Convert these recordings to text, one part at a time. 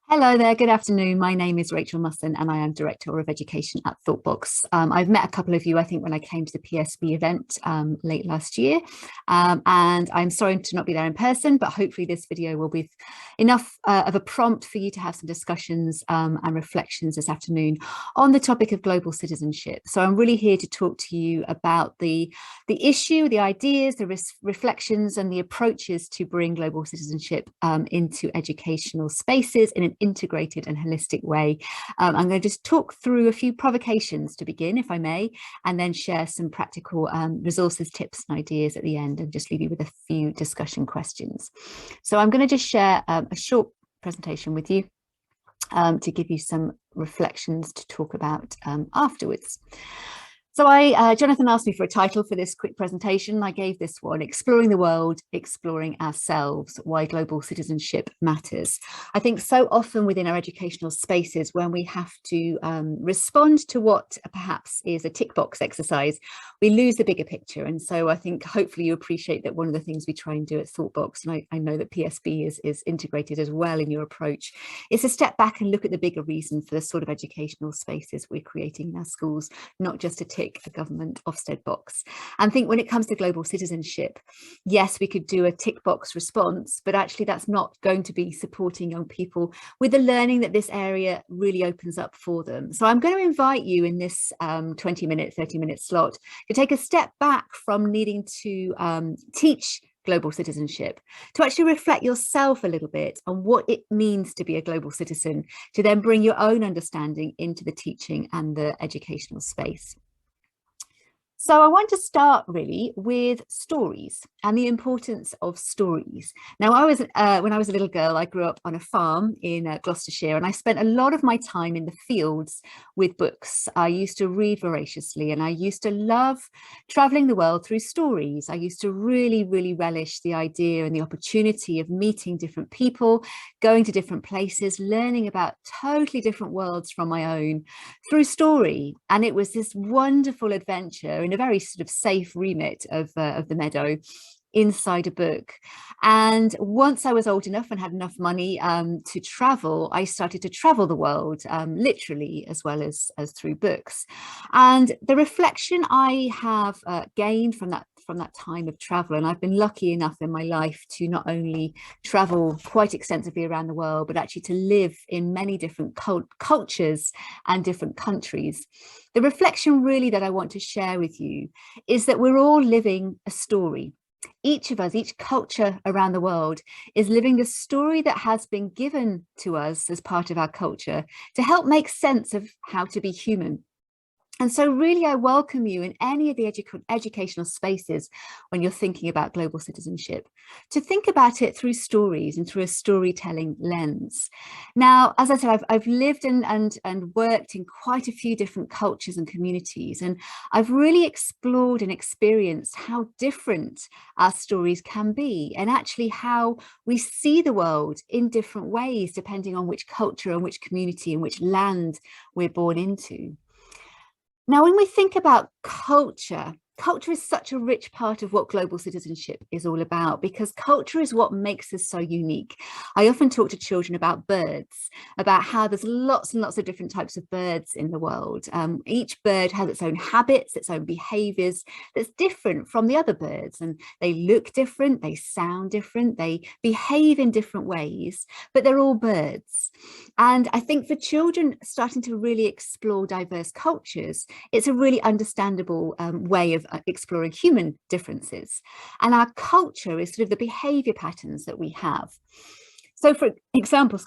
Hello there, good afternoon. My name is Rachel Musson and I am Director of Education at ThoughtBox. I've met a couple of you, I think, when I came to the PSB event late last year. And I'm sorry to not be there in person, but hopefully this video will be enough of a prompt for you to have some discussions and reflections this afternoon on the topic of global citizenship. So I'm really here to talk to you about the issue, the ideas, the reflections and the approaches to bring global citizenship into educational spaces in an integrated and holistic way. I'm going to just talk through a few provocations to begin, if I may, and then share some practical resources, tips and ideas at the end, and just leave you with a few discussion questions. So I'm going to just share a short presentation with you to give you some reflections to talk about afterwards. So Jonathan asked me for a title for this quick presentation. I gave this one, Exploring the World, Exploring Ourselves, Why Global Citizenship Matters. I think so often within our educational spaces, when we have to respond to what perhaps is a tick box exercise, we lose the bigger picture. And so I think hopefully you appreciate that one of the things we try and do at ThoughtBox, and I know that PSB is integrated as well in your approach, is to step back and look at the bigger reason for the sort of educational spaces we're creating in our schools, not just to tick a government Ofsted box. And think when it comes to global citizenship, yes, we could do a tick box response, but actually that's not going to be supporting young people with the learning that this area really opens up for them. So I'm going to invite you in this 20-minute, 30-minute slot to take a step back from needing to teach global citizenship, to actually reflect yourself a little bit on what it means to be a global citizen, to then bring your own understanding into the teaching and the educational space. So I want to start really with stories and the importance of stories. Now, when I was a little girl, I grew up on a farm in Gloucestershire, and I spent a lot of my time in the fields with books. I used to read voraciously, and I used to love traveling the world through stories. I used to really, really relish the idea and the opportunity of meeting different people, going to different places, learning about totally different worlds from my own through story. And it was this wonderful adventure in a very sort of safe remit of the meadow inside a book. And once I was old enough and had enough money to travel, I started to travel the world, literally as well as through books. And the reflection I have gained from that time of travel, and I've been lucky enough in my life to not only travel quite extensively around the world, but actually to live in many different cultures and different countries. The reflection really that I want to share with you is that we're all living a story. Each of us, each culture around the world is living the story that has been given to us as part of our culture to help make sense of how to be human. And so really, I welcome you in any of the educational spaces when you're thinking about global citizenship, to think about it through stories and through a storytelling lens. Now, as I said, I've lived and worked in quite a few different cultures and communities, and I've really explored and experienced how different our stories can be, and actually how we see the world in different ways, depending on which culture and which community and which land we're born into. Now, when we think about culture, culture is such a rich part of what global citizenship is all about, because culture is what makes us so unique. I often talk to children about birds, about how there's lots and lots of different types of birds in the world. Each bird has its own habits, its own behaviors that's different from the other birds, and they look different, they sound different, they behave in different ways, but they're all birds. And I think for children starting to really explore diverse cultures, it's a really understandable way of exploring human differences. And our culture is sort of the behavior patterns that we have. So for example,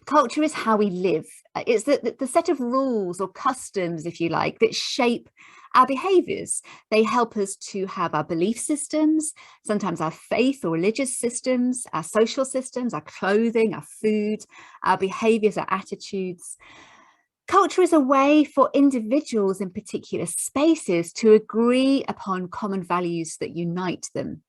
culture is how we live. It's the set of rules or customs, if you like, that shape our behaviors. They help us to have our belief systems, sometimes our faith or religious systems, our social systems, our clothing, our food, our behaviors, our attitudes. Culture is a way for individuals in particular spaces to agree upon common values that unite them.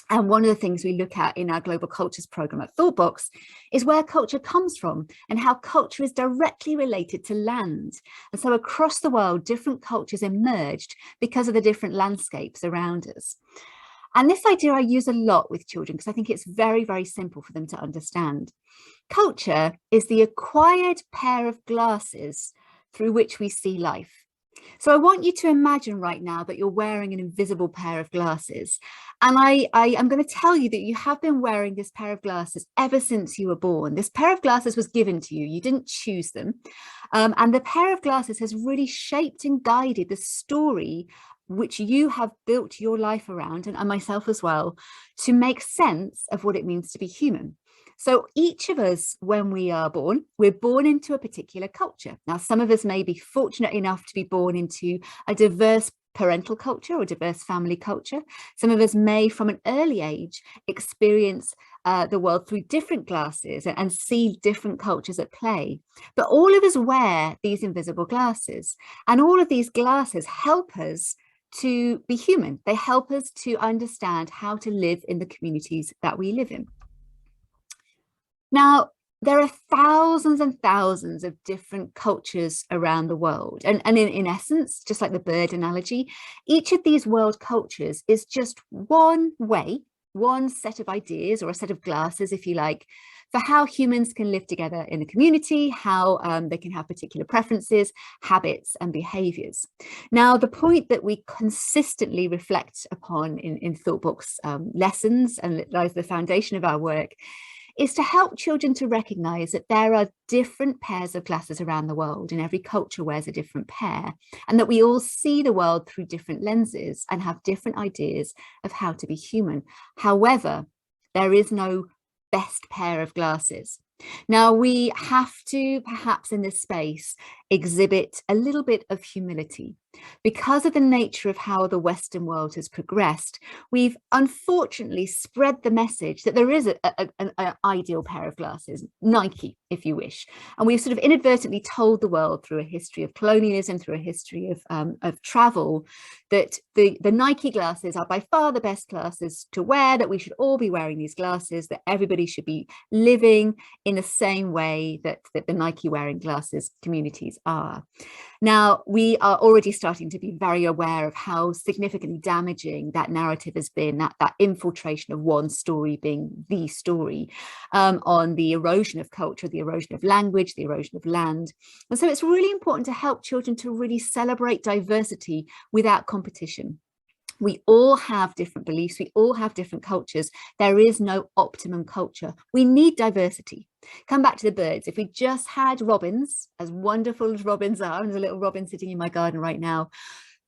And one of the things we look at in our Global Cultures program at ThoughtBox is where culture comes from and how culture is directly related to land. And so across the world, different cultures emerged because of the different landscapes around us. And this idea I use a lot with children because I think it's very, very simple for them to understand. Culture is the acquired pair of glasses through which we see life. So I want you to imagine right now that you're wearing an invisible pair of glasses. And I am going to tell you that you have been wearing this pair of glasses ever since you were born. This pair of glasses was given to you. You didn't choose them. And the pair of glasses has really shaped and guided the story which you have built your life around, and myself as well, to make sense of what it means to be human. So each of us, when we are born, we're born into a particular culture. Now, some of us may be fortunate enough to be born into a diverse parental culture or diverse family culture. Some of us may, from an early age, experience the world through different glasses and see different cultures at play. But all of us wear these invisible glasses, and all of these glasses help us to be human. They help us to understand how to live in the communities that we live in. Now, there are thousands and thousands of different cultures around the world. And in essence, just like the bird analogy, each of these world cultures is just one way, one set of ideas or a set of glasses, if you like, for how humans can live together in a community, how they can have particular preferences, habits, and behaviors. Now, the point that we consistently reflect upon in ThoughtBox lessons, and that lies the foundation of our work, is to help children to recognize that there are different pairs of glasses around the world, and every culture wears a different pair, and that we all see the world through different lenses and have different ideas of how to be human. However, there is no best pair of glasses. Now, we have to, perhaps in this space, exhibit a little bit of humility. Because of the nature of how the Western world has progressed, we've unfortunately spread the message that there is an ideal pair of glasses, Nike, if you wish. And we've sort of inadvertently told the world through a history of colonialism, through a history of travel, that the Nike glasses are by far the best glasses to wear, that we should all be wearing these glasses, that everybody should be living in the same way that the Nike wearing glasses communities are. Now, we are already starting to be very aware of how significantly damaging that narrative has been, that infiltration of one story being the story, on the erosion of culture, the erosion of language, the erosion of land. And so it's really important to help children to really celebrate diversity without competition. We all have different beliefs, we all have different cultures. There is no optimum culture. We need diversity. Come back to the birds. If we just had robins, as wonderful as robins are, and there's a little robin sitting in my garden right now,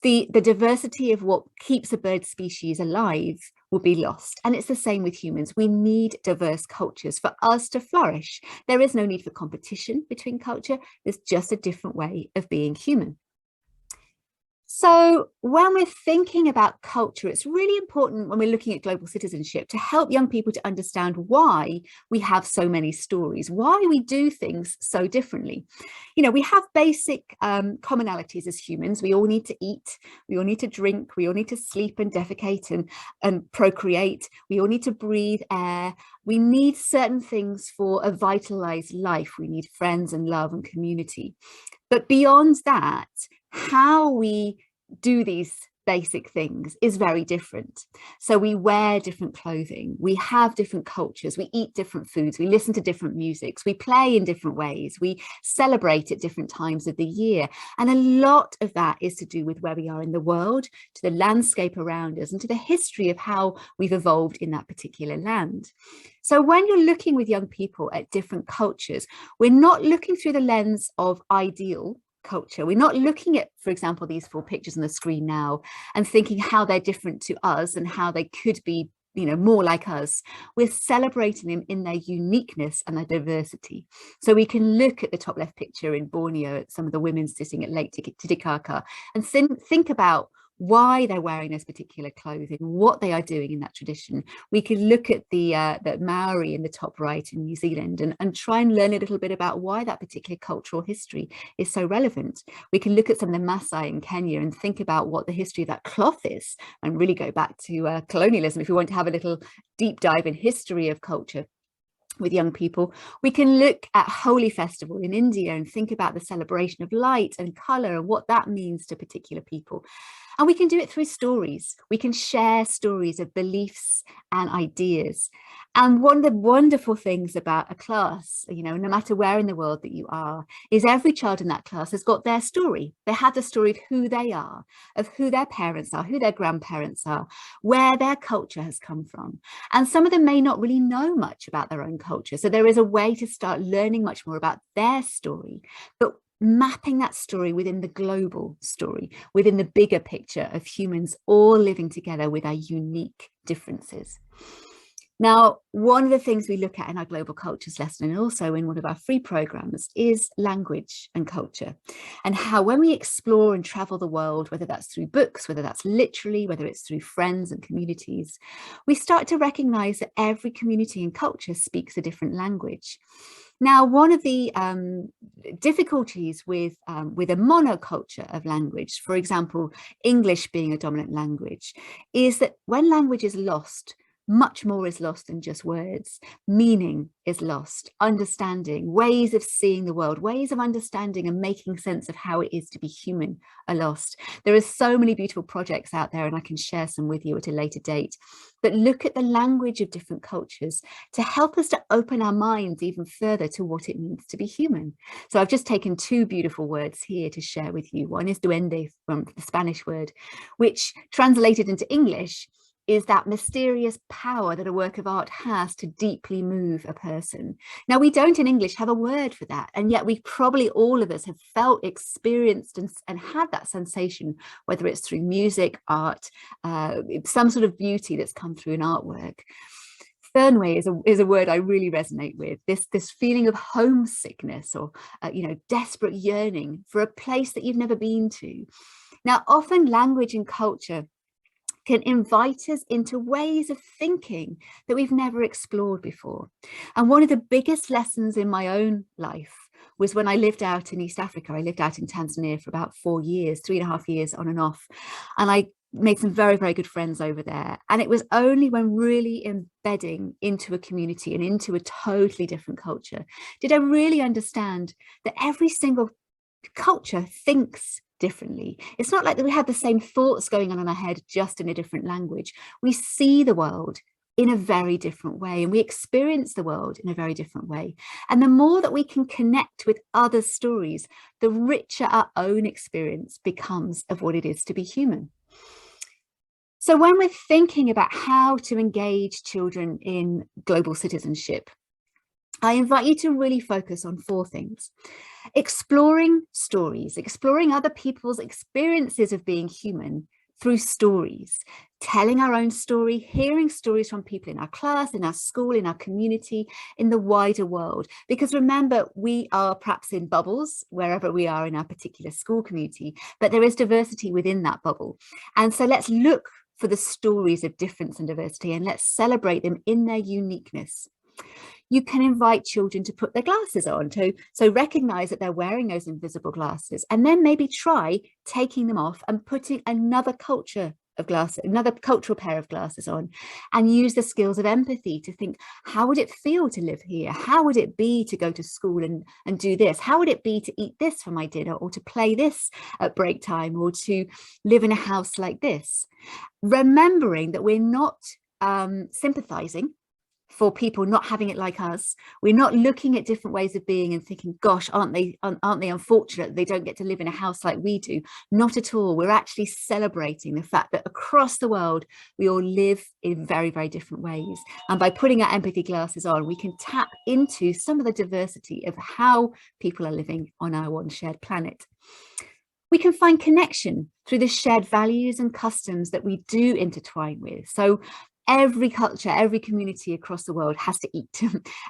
the diversity of what keeps a bird species alive will be lost. And it's the same with humans. We need diverse cultures for us to flourish. There is no need for competition between culture. There's just a different way of being human. So when we're thinking about culture, it's really important when we're looking at global citizenship to help young people to understand why we have so many stories, why we do things so differently. You know, we have basic commonalities as humans. We all need to eat, we all need to drink, we all need to sleep and defecate and procreate. We all need to breathe air. We need certain things for a vitalized life. We need friends and love and community. But beyond that, how we do these basic things is very different. So we wear different clothing, we have different cultures, we eat different foods, we listen to different musics, we play in different ways, we celebrate at different times of the year. And a lot of that is to do with where we are in the world, to the landscape around us, and to the history of how we've evolved in that particular land. So when you're looking with young people at different cultures, we're not looking through the lens of ideal culture. We're not looking at, for example, these 4 pictures on the screen now and thinking how they're different to us and how they could be, you know, more like us. We're celebrating them in their uniqueness and their diversity. So we can look at the top left picture in Borneo at some of the women sitting at Lake Titicaca and think about why they're wearing this particular clothing, what they are doing in that tradition. We can look at the Maori in the top right in New Zealand and try and learn a little bit about why that particular cultural history is so relevant. We can look at some of the Maasai in Kenya and think about what the history of that cloth is and really go back to colonialism if we want to have a little deep dive in history of culture with young people. We can look at Holi festival in India and think about the celebration of light and color and what that means to particular people. And we can do it through stories. We can share stories of beliefs and ideas. And one of the wonderful things about a class, no matter where in the world that you are, is every child in that class has got their story. They have the story of who they are, of who their parents are, who their grandparents are, where their culture has come from. And some of them may not really know much about their own culture. So there is a way to start learning much more about their story, but mapping that story within the global story, within the bigger picture of humans all living together with our unique differences. Now, one of the things we look at in our global cultures lesson, and also in one of our free programs, is language and culture, and how when we explore and travel the world, whether that's through books, whether that's literally, whether it's through friends and communities, we start to recognize that every community and culture speaks a different language. Now, one of the difficulties with a monoculture of language, for example, English being a dominant language, is that when language is lost, much more is lost than just words. Meaning is lost, understanding, ways of seeing the world, ways of understanding and making sense of how it is to be human are lost. There are so many beautiful projects out there, and I can share some with you at a later date, that look at the language of different cultures to help us to open our minds even further to what it means to be human. So I've just taken two beautiful words here to share with you. One is duende, from the Spanish word, which translated into English is that mysterious power that a work of art has to deeply move a person. Now, we don't in English have a word for that, and yet we probably all of us have felt, experienced and had that sensation, whether it's through music, art, some sort of beauty that's come through an artwork. Fernway is a word I really resonate with, this feeling of homesickness or desperate yearning for a place that you've never been to. Now, often language and culture can invite us into ways of thinking that we've never explored before. And one of the biggest lessons in my own life was when I lived out in East Africa. I lived out in Tanzania for about 4 years, 3.5 years on and off. And I made some very, very good friends over there. And it was only when really embedding into a community and into a totally different culture did I really understand that every single culture thinks differently. It's not like that we have the same thoughts going on in our head, just in a different language. We see the world in a very different way, and we experience the world in a very different way. And the more that we can connect with other stories, the richer our own experience becomes of what it is to be human. So when we're thinking about how to engage children in global citizenship, I invite you to really focus on 4 things. Exploring stories, exploring other people's experiences of being human through stories, telling our own story, hearing stories from people in our class, in our school, in our community, in the wider world. Because remember, we are perhaps in bubbles wherever we are in our particular school community, but there is diversity within that bubble. And so let's look for the stories of difference and diversity, and let's celebrate them in their uniqueness. You can invite children to put their glasses on, so recognize that they're wearing those invisible glasses, and then maybe try taking them off and putting another cultural pair of glasses on, and use the skills of empathy to think, how would it feel to live here? How would it be to go to school and do this? How would it be to eat this for my dinner, or to play this at break time, or to live in a house like this? Remembering that we're not sympathizing for people not having it like us. We're not looking at different ways of being and thinking, gosh, aren't they unfortunate they don't get to live in a house like we do? Not at all. We're actually celebrating the fact that across the world we all live in very, very different ways, and by putting our empathy glasses on, we can tap into some of the diversity of how people are living on our one shared planet. We can find connection through the shared values and customs that we do intertwine with. So every culture, every community across the world has to eat.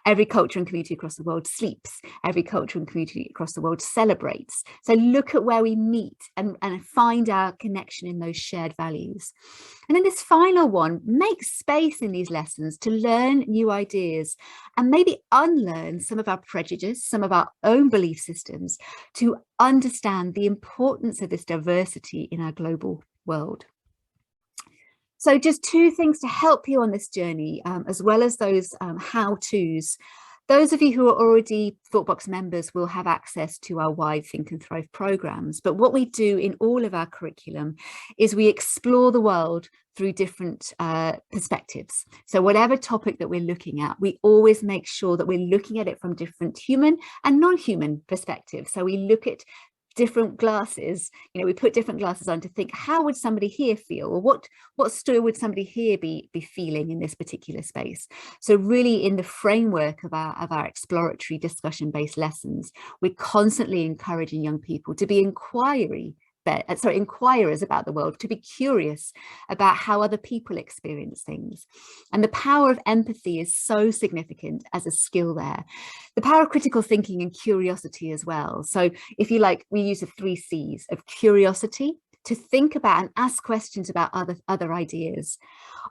Every culture and community across the world sleeps. Every culture and community across the world celebrates. So look at where we meet and find our connection in those shared values. And then this final one, make space in these lessons to learn new ideas and maybe unlearn some of our prejudice, some of our own belief systems, to understand the importance of this diversity in our global world. So just 2 things to help you on this journey, as well as those how-tos. Those of you who are already ThoughtBox members will have access to our wide Think and Thrive programs. But what we do in all of our curriculum is we explore the world through different perspectives. So whatever topic that we're looking at, we always make sure that we're looking at it from different human and non-human perspectives. So we look at different glasses, we put different glasses on to think, how would somebody here feel, or what story would somebody here be feeling in this particular space? So really, in the framework of our exploratory discussion-based lessons, we're constantly encouraging young people to be inquirers about the world, to be curious about how other people experience things. And the power of empathy is so significant as a skill there. The power of critical thinking and curiosity as well. So if you like, we use the 3 C's of curiosity, to think about and ask questions about other ideas,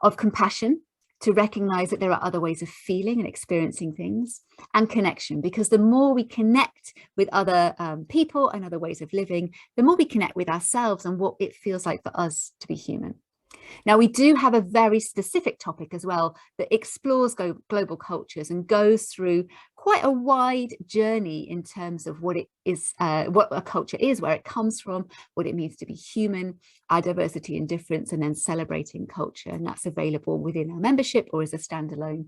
of compassion, to recognize that there are other ways of feeling and experiencing things, and connection, because the more we connect with other people and other ways of living, the more we connect with ourselves and what it feels like for us to be human. Now, we do have a very specific topic as well that explores global cultures and goes through quite a wide journey in terms of what it is, what a culture is, where it comes from, what it means to be human, our diversity and difference, and then celebrating culture. And that's available within our membership or as a standalone.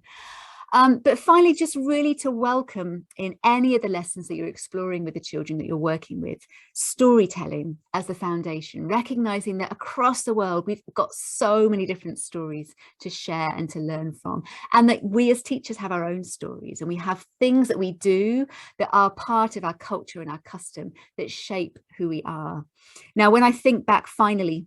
But finally, just really to welcome in any of the lessons that you're exploring with the children that you're working with, storytelling as the foundation, recognizing that across the world, we've got so many different stories to share and to learn from, and that we as teachers have our own stories, and we have things that we do that are part of our culture and our custom that shape who we are. Now, when I think back finally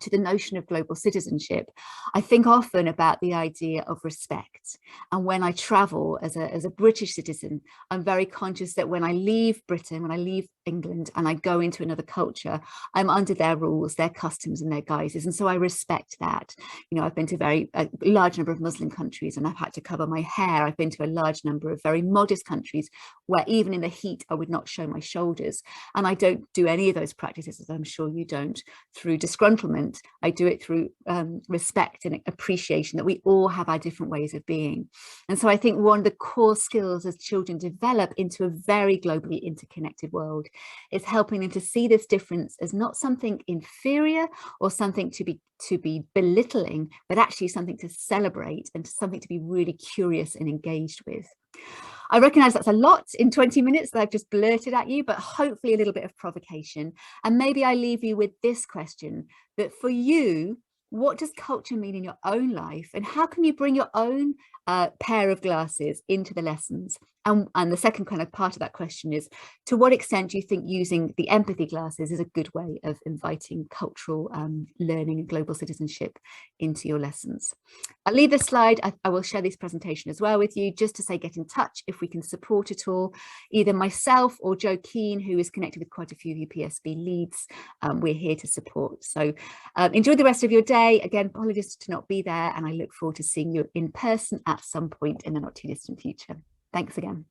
to the notion of global citizenship, I think often about the idea of respect. And when I travel as a British citizen, I'm very conscious that when I leave Britain, when I leave England and I go into another culture, I'm under their rules, their customs and their guises. And so I respect that. I've been to a large number of Muslim countries and I've had to cover my hair. I've been to a large number of very modest countries where even in the heat, I would not show my shoulders. And I don't do any of those practices, as I'm sure you don't, through disgruntlement. I do it through respect and appreciation that we all have our different ways of being. And so I think one of the core skills as children develop into a very globally interconnected world is helping them to see this difference as not something inferior or something to be belittling, but actually something to celebrate and something to be really curious and engaged with. I recognise that's a lot in 20 minutes that I've just blurted at you, but hopefully a little bit of provocation. And maybe I leave you with this question, that for you, what does culture mean in your own life? And how can you bring your own pair of glasses into the lessons? And the second kind of part of that question is, to what extent do you think using the empathy glasses is a good way of inviting cultural learning and global citizenship into your lessons? I'll leave this slide. I will share this presentation as well with you, just to say get in touch if we can support at all. Either myself or Joe Keane, who is connected with quite a few of you PSB leads, we're here to support. So enjoy the rest of your day. Again, apologies to not be there, and I look forward to seeing you in person at some point in the not too distant future. Thanks again.